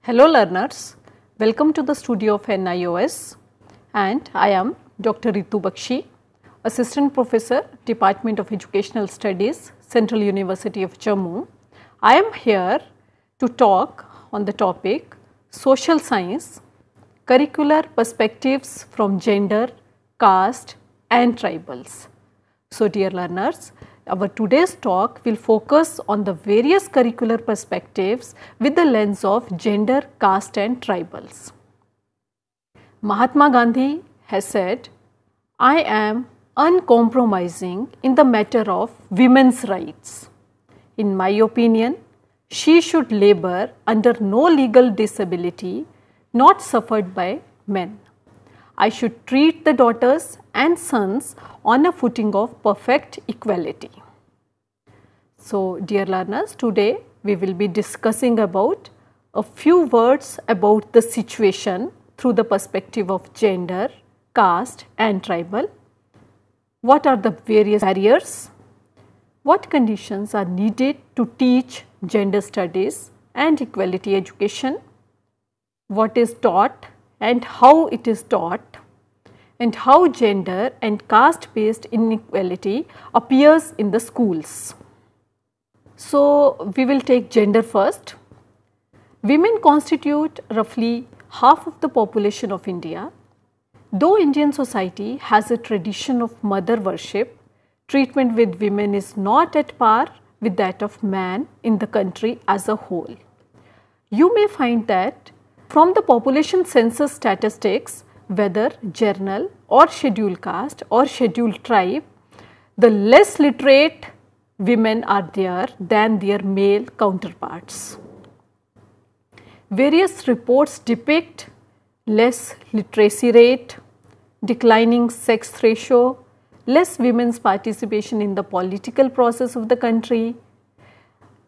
Hello learners, welcome to the studio of Nios and I am Dr. Ritu Bakshi, Assistant Professor, Department of Educational Studies, Central University of Jammu. I am here to talk on the topic Social Science, Curricular Perspectives from Gender, Caste and Tribals. So dear learners, our today's talk will focus on the various curricular perspectives with the lens of gender, caste and tribals. Mahatma Gandhi has said, I am uncompromising in the matter of women's rights. In my opinion, she should labor under no legal disability not suffered by men. I should treat the daughters and sons on a footing of perfect equality. So, dear learners, today we will be discussing about a few words about the situation through the perspective of gender, caste and tribal. What are the various barriers? What conditions are needed to teach gender studies and equality education? What is taught and how it is taught, and how gender and caste-based inequality appears in the schools. So, we will take gender first. Women constitute roughly half of the population of India. Though Indian society has a tradition of mother worship, treatment with women is not at par with that of man in the country as a whole. You may find that from the population census statistics, whether journal or scheduled caste or scheduled tribe, the less literate women are there than their male counterparts. Various reports depict less literacy rate, declining sex ratio, less women's participation in the political process of the country,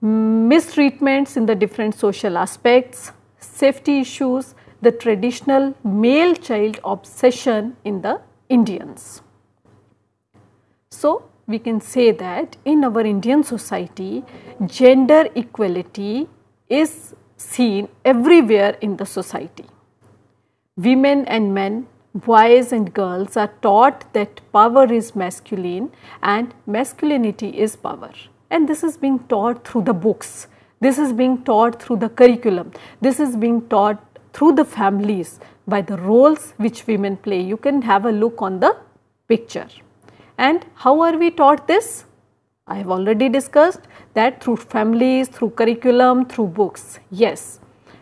mistreatments in the different social aspects, safety issues, the traditional male child obsession in the Indians. So, we can say that in our Indian society, gender equality is seen everywhere in the society. Women and men, boys and girls are taught that power is masculine and masculinity is power. And this is being taught through the books. This is being taught through the curriculum. This is being taught through the families by the roles which women play. You can have a look on the picture. And how are we taught this? I have already discussed that through families, through curriculum, through books. Yes,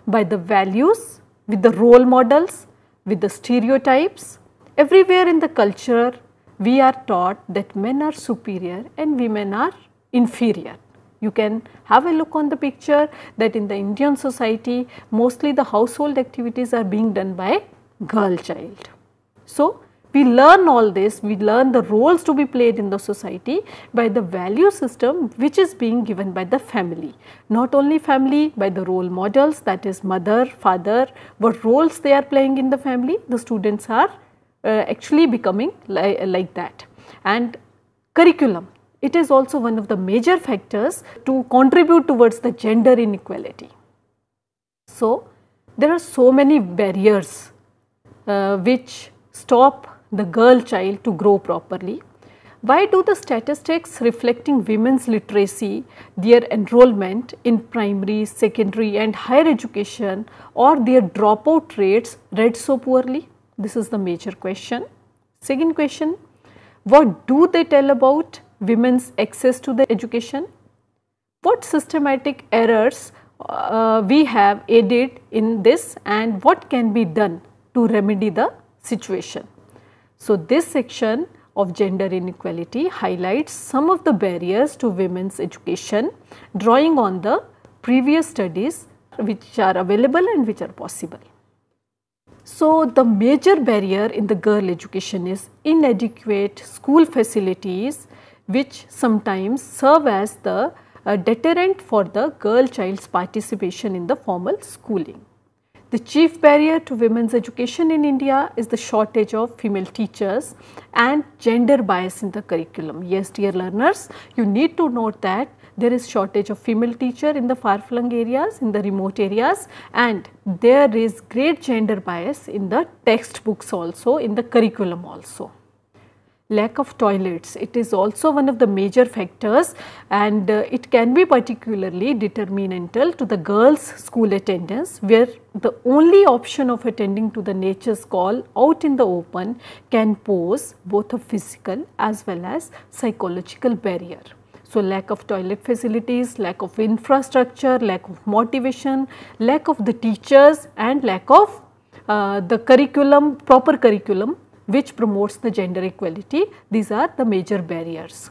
by the values, with the role models, with the stereotypes. Everywhere in the culture, we are taught that men are superior and women are inferior. You can have a look on the picture that in the Indian society, mostly the household activities are being done by girl child. So, we learn all this, we learn the roles to be played in the society by the value system which is being given by the family. Not only family, by the role models, that is mother, father, what roles they are playing in the family, the students are actually becoming like that. And curriculum. It is also one of the major factors to contribute towards the gender inequality. So, there are so many barriers which stop the girl child to grow properly. Why do the statistics reflecting women's literacy, their enrollment in primary, secondary and higher education or their dropout rates read so poorly? This is the major question. Second question, what do they tell about women's access to the education? What systematic errors we have aided in this and what can be done to remedy the situation? So, this section of gender inequality highlights some of the barriers to women's education, drawing on the previous studies which are available and which are possible. So, the major barrier in the girl education is inadequate school facilities which sometimes serve as the deterrent for the girl child's participation in the formal schooling. The chief barrier to women's education in India is the shortage of female teachers and gender bias in the curriculum. Yes, dear learners, you need to note that there is shortage of female teacher in the far-flung areas, in the remote areas, and there is great gender bias in the textbooks also, in the curriculum also. Lack of toilets, it is also one of the major factors, and it can be particularly detrimental to the girls' school attendance, where the only option of attending to the nature's call out in the open can pose both a physical as well as psychological barrier. So, lack of toilet facilities, lack of infrastructure, lack of motivation, lack of the teachers, and lack of the curriculum, proper curriculum which promotes the gender equality. These are the major barriers.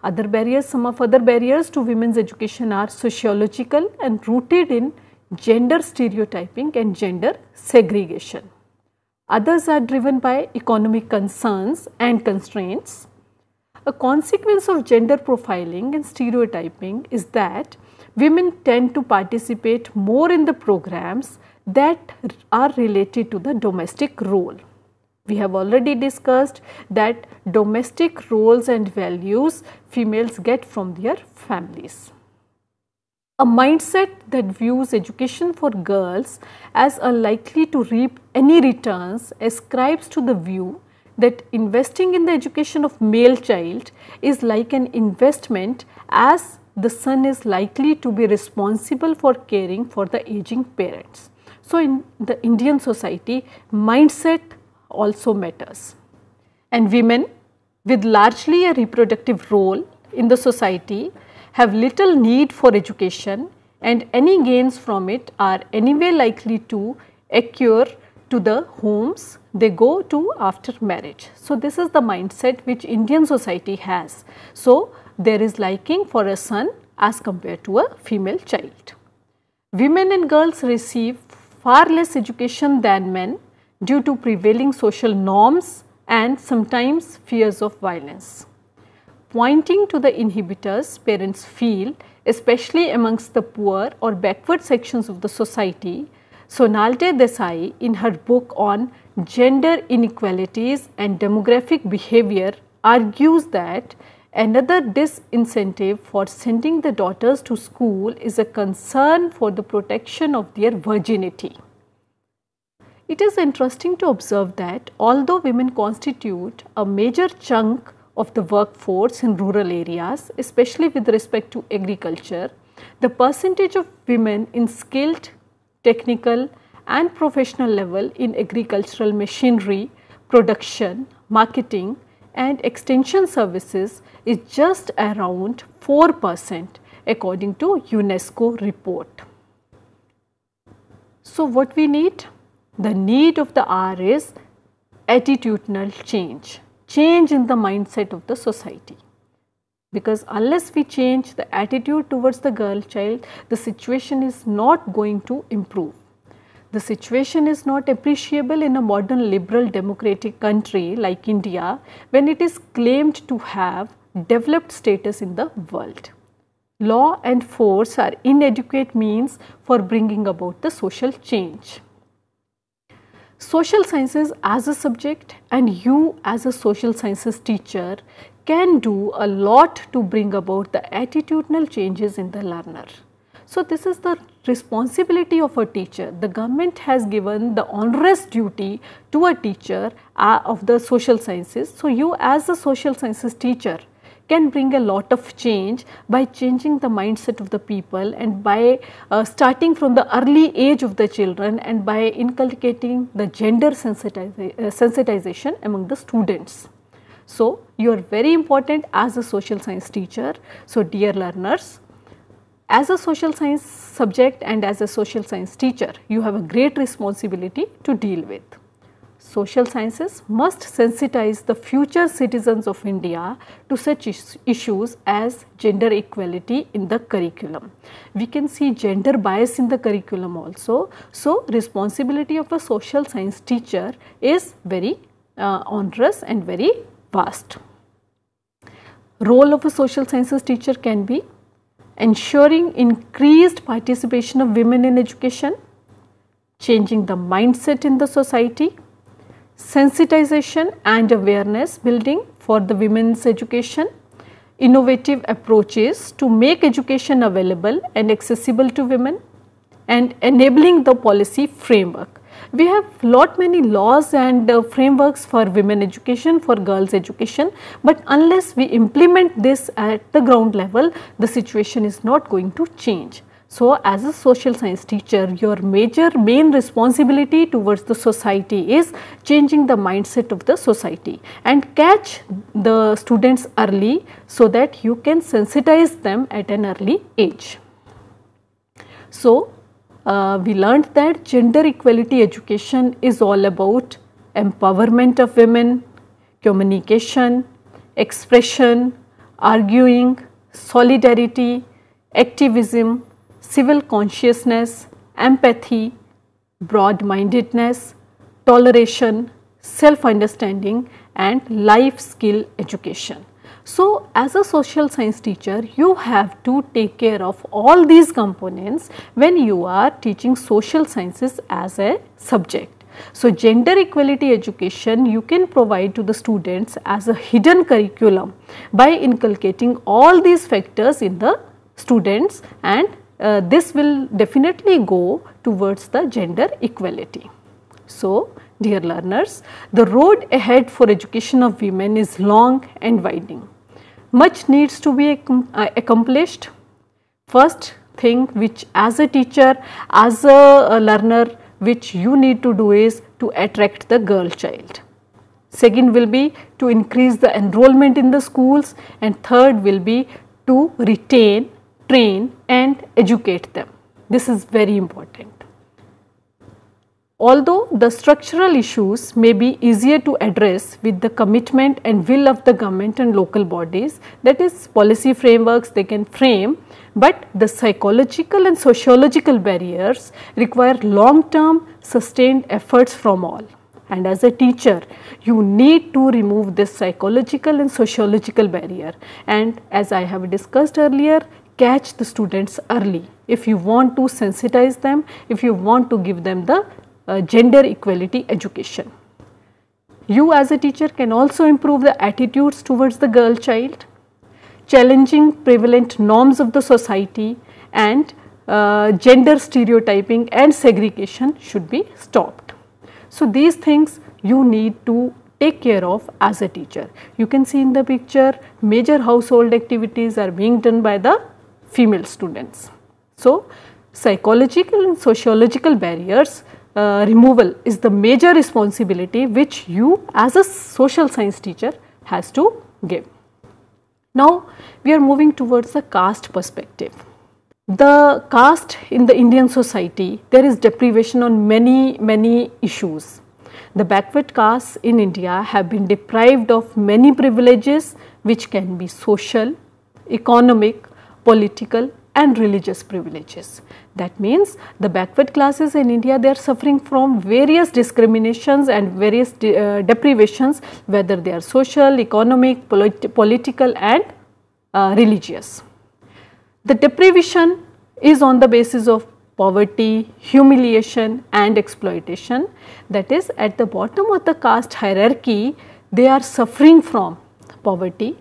Other barriers, some of other barriers to women's education are sociological and rooted in gender stereotyping and gender segregation. Others are driven by economic concerns and constraints. A consequence of gender profiling and stereotyping is that women tend to participate more in the programs that are related to the domestic role. We have already discussed that domestic roles and values females get from their families. A mindset that views education for girls as unlikely to reap any returns ascribes to the view that investing in the education of male child is like an investment, as the son is likely to be responsible for caring for the aging parents. So, in the Indian society, mindset also matters, and women with largely a reproductive role in the society have little need for education, and any gains from it are anyway likely to accrue to the homes they go to after marriage. So, this is the mindset which Indian society has. So, there is liking for a son as compared to a female child. Women and girls receive far less education than men due to prevailing social norms and sometimes fears of violence. Pointing to the inhibitors parents feel, especially amongst the poor or backward sections of the society, Sonalte Desai, in her book on gender inequalities and demographic behavior, argues that another disincentive for sending the daughters to school is a concern for the protection of their virginity. It is interesting to observe that although women constitute a major chunk of the workforce in rural areas, especially with respect to agriculture, the percentage of women in skilled, technical and professional level in agricultural machinery, production, marketing and extension services is just around 4% according to UNESCO report. So, what we need? The need of the hour is attitudinal change, change in the mindset of the society. Because unless we change the attitude towards the girl child, the situation is not going to improve. The situation is not appreciable in a modern liberal democratic country like India when it is claimed to have developed status in the world. Law and force are inadequate means for bringing about the social change. Social sciences as a subject and you as a social sciences teacher can do a lot to bring about the attitudinal changes in the learner. So, this is the responsibility of a teacher. The government has given the onerous duty to a teacher of the social sciences. So, you as a social sciences teacher can bring a lot of change by changing the mindset of the people and by starting from the early age of the children and by inculcating the gender sensitization among the students. So, you are very important as a social science teacher. So, dear learners, as a social science subject and as a social science teacher, you have a great responsibility to deal with. Social sciences must sensitize the future citizens of India to such issues as gender equality in the curriculum. We can see gender bias in the curriculum also. So, responsibility of a social science teacher is very onerous and very vast. Role of a social sciences teacher can be ensuring increased participation of women in education, changing the mindset in the society, sensitization and awareness building for the women's education, innovative approaches to make education available and accessible to women, and enabling the policy framework. We have many laws and frameworks for women education, for girls education, but unless we implement this at the ground level, the situation is not going to change. So, as a social science teacher, your main responsibility towards the society is changing the mindset of the society and catch the students early so that you can sensitize them at an early age. So, we learned that gender equality education is all about empowerment of women, communication, expression, arguing, solidarity, activism, civil consciousness, empathy, broad-mindedness, toleration, self-understanding and life skill education. So, as a social science teacher, you have to take care of all these components when you are teaching social sciences as a subject. So, gender equality education you can provide to the students as a hidden curriculum by inculcating all these factors in the students, and this will definitely go towards the gender equality. So, dear learners, the road ahead for education of women is long and winding. Much needs to be accomplished. First thing which as a teacher, as a learner, which you need to do is to attract the girl child. Second will be to increase the enrollment in the schools, and third will be to retain, train and educate them. This is very important. Although the structural issues may be easier to address with the commitment and will of the government and local bodies, that is policy frameworks they can frame, but the psychological and sociological barriers require long-term sustained efforts from all. And as a teacher, you need to remove this psychological and sociological barrier, and as I have discussed earlier, catch the students early if you want to sensitize them, if you want to give them the gender equality education. You as a teacher can also improve the attitudes towards the girl child, challenging prevalent norms of the society, and gender stereotyping and segregation should be stopped. So, these things you need to take care of as a teacher. You can see in the picture major household activities are being done by the female students. So, psychological and sociological barriers removal is the major responsibility which you as a social science teacher has to give. Now, we are moving towards the caste perspective. The caste in the Indian society, there is deprivation on many issues. The backward castes in India have been deprived of many privileges which can be social, economic, political and religious privileges. That means the backward classes in India, they are suffering from various discriminations and various deprivations, whether they are social, economic, political and religious. The deprivation is on the basis of poverty, humiliation and exploitation. That is, at the bottom of the caste hierarchy, they are suffering from poverty,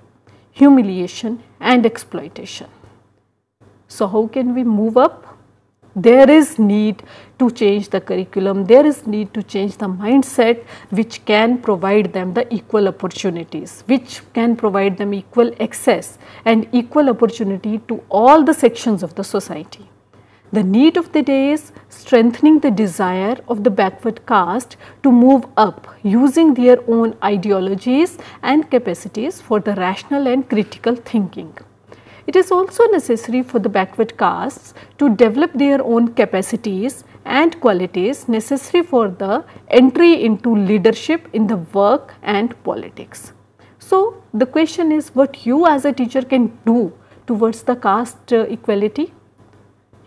humiliation and exploitation. So, how can we move up? There is need to change the curriculum, there is need to change the mindset which can provide them the equal opportunities, which can provide them equal access and equal opportunity to all the sections of the society. The need of the day is strengthening the desire of the backward caste to move up using their own ideologies and capacities for the rational and critical thinking. It is also necessary for the backward castes to develop their own capacities and qualities necessary for the entry into leadership in the work and politics. So, the question is what you as a teacher can do towards the caste equality.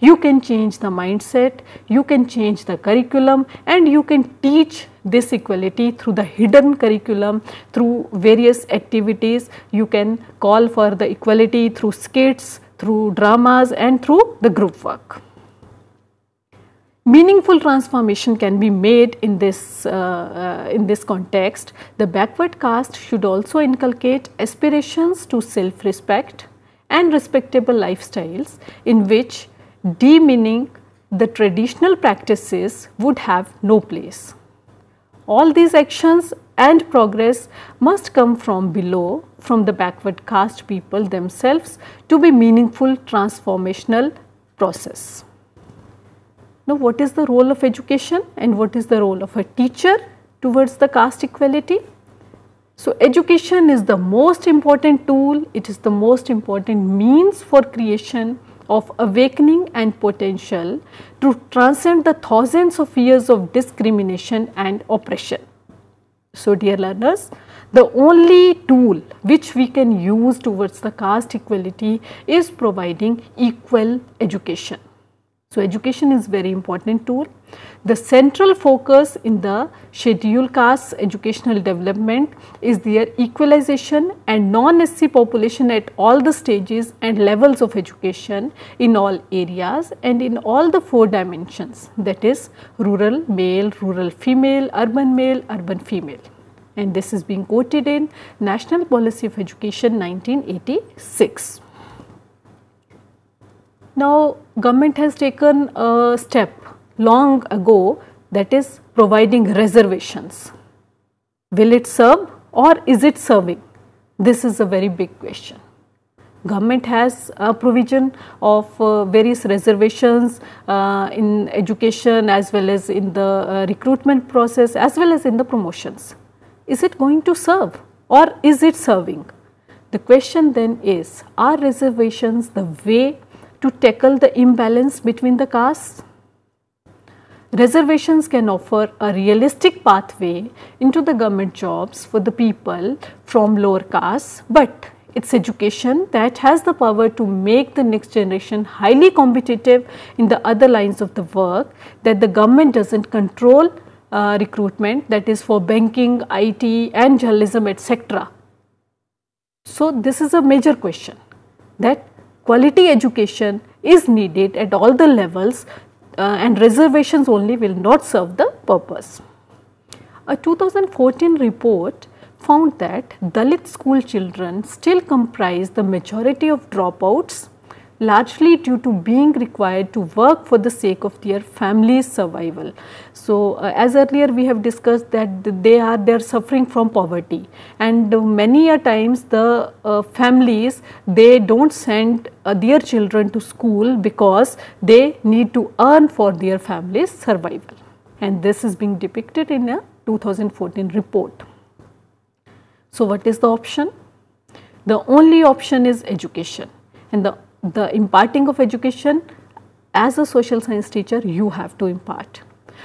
You can change the mindset, you can change the curriculum and you can teach this equality through the hidden curriculum, through various activities. You can call for the equality through skits, through dramas and through the group work. meaningful transformation can be made in this context, the backward caste should also inculcate aspirations to self-respect and respectable lifestyles in which demeaning the traditional practices would have no place. All these actions and progress must come from below, from the backward caste people themselves, to be meaningful transformational process. Now, what is the role of education and what is the role of a teacher towards the caste equality? So, education is the most important tool, it is the most important means for creation of awakening and potential to transcend the thousands of years of discrimination and oppression. So, dear learners, the only tool which we can use towards the caste equality is providing equal education. So, education is very important tool. The central focus in the scheduled caste educational development is their equalization and non-SC population at all the stages and levels of education in all areas and in all the 4 dimensions, that is rural male, rural female, urban female, and this is being quoted in National Policy of Education 1986. Now, government has taken a step long ago, that is providing reservations. Will it serve or is it serving? This is a very big question. Government has a provision of various reservations in education as well as in the recruitment process as well as in the promotions. Is it going to serve or is it serving? The question then is, are reservations the way to tackle the imbalance between the castes? Reservations can offer a realistic pathway into the government jobs for the people from lower castes, but it's education that has the power to make the next generation highly competitive in the other lines of the work that the government doesn't control recruitment, that is for banking, IT and journalism, etc. So, this is a major question, that quality education is needed at all the levels and reservations only will not serve the purpose. A 2014 report found that Dalit school children still comprise the majority of dropouts, largely due to being required to work for the sake of their family's survival. So, as earlier we have discussed that they are suffering from poverty, and many a times the families, they don't send their children to school because they need to earn for their family's survival, and this is being depicted in a 2014 report. So, what is the option? The only option is education, and the imparting of education, as a social science teacher you have to impart.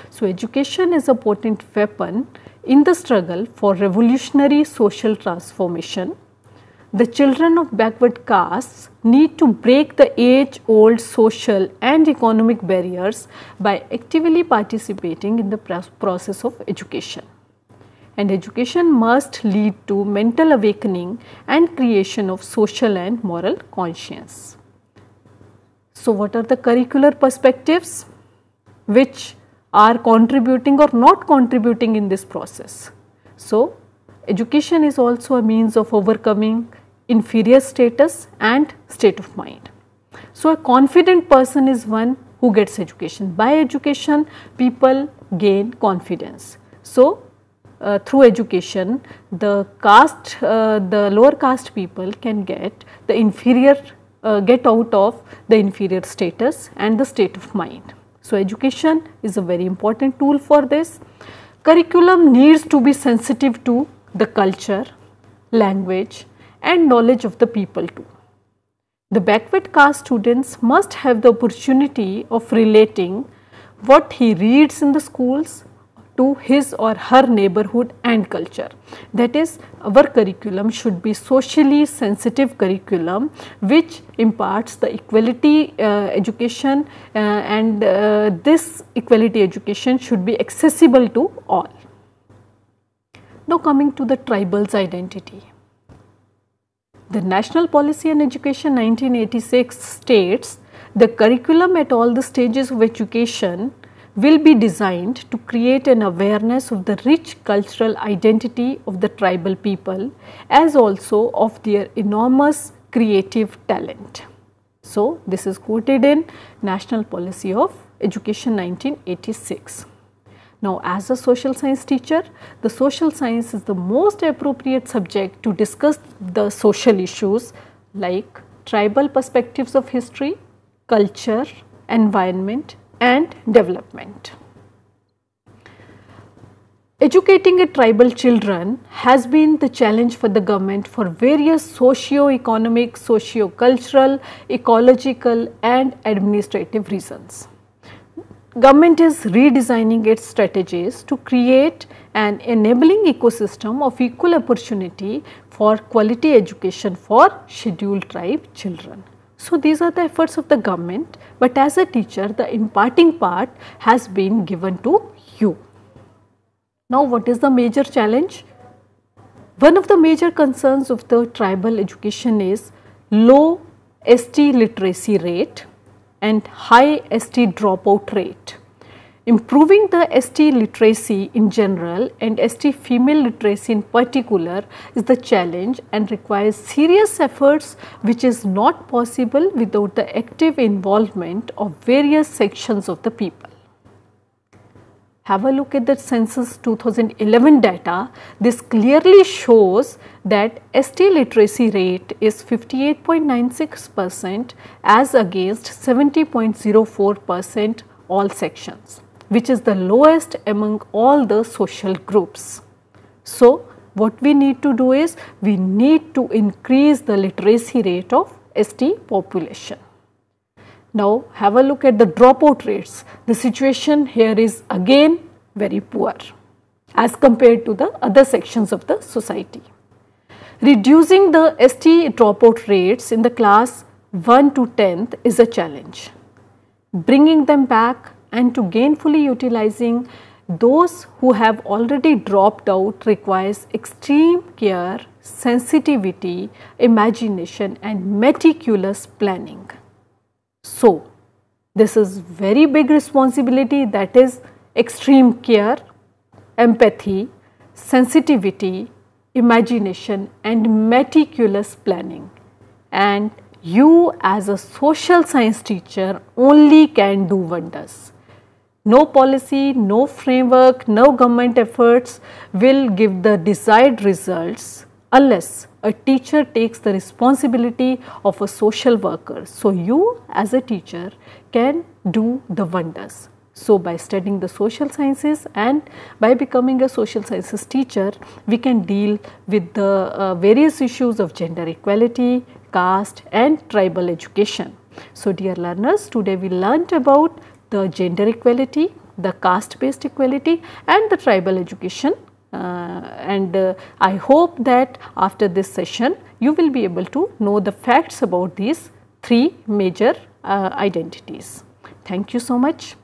So, education is a potent weapon in the struggle for revolutionary social transformation. The children of backward castes need to break the age-old social and economic barriers by actively participating in the process of education. And education must lead to mental awakening and creation of social and moral conscience. So, what are the curricular perspectives which are contributing or not contributing in this process? So, education is also a means of overcoming inferior status and state of mind. So, a confident person is one who gets education. By education, people gain confidence. So, through education, the lower caste people can get the inferior get out of the inferior status and the state of mind. So, education is a very important tool for this. Curriculum needs to be sensitive to the culture, language and knowledge of the people too. The backward caste students must have the opportunity of relating what he reads in the schools to his or her neighborhood and culture. That is, our curriculum should be socially sensitive curriculum which imparts the equality education and this equality education should be accessible to all. Now, coming to the tribal's identity. The National Policy on Education 1986 states the curriculum at all the stages of education will be designed to create an awareness of the rich cultural identity of the tribal people as also of their enormous creative talent. So, this is quoted in National Policy of Education 1986. Now, as a social science teacher, the social science is the most appropriate subject to discuss the social issues like tribal perspectives of history, culture, environment and development. Educating a tribal children has been the challenge for the government for various socio-economic, socio-cultural, ecological and administrative reasons. Government is redesigning its strategies to create an enabling ecosystem of equal opportunity for quality education for scheduled tribe children. So, these are the efforts of the government, but as a teacher the imparting part has been given to you. Now, what is the major challenge? One of the major concerns of the tribal education is low ST literacy rate and high ST dropout rate. Improving the ST literacy in general and ST female literacy in particular is the challenge and requires serious efforts, which is not possible without the active involvement of various sections of the people. Have a look at the census 2011 data. This clearly shows that ST literacy rate is 58.96% as against 70.04% all sections, which is the lowest among all the social groups. So, what we need to do is we need to increase the literacy rate of ST population. Now, have a look at the dropout rates. The situation here is again very poor as compared to the other sections of the society. Reducing the ST dropout rates in the class 1 to 10th is a challenge. Bringing them back and to gainfully utilizing those who have already dropped out requires extreme care, sensitivity, imagination and meticulous planning. So, this is very big responsibility, that is extreme care, empathy, sensitivity, imagination and meticulous planning, and you as a social science teacher only can do wonders. No policy, no framework, no government efforts will give the desired results unless a teacher takes the responsibility of a social worker. So, you as a teacher can do the wonders. So, by studying the social sciences and by becoming a social sciences teacher, we can deal with the various issues of gender equality, caste and tribal education. So, dear learners, today we learnt about the gender equality, the caste-based equality and the tribal education. I hope that after this session you will be able to know the facts about these three major identities. Thank you so much.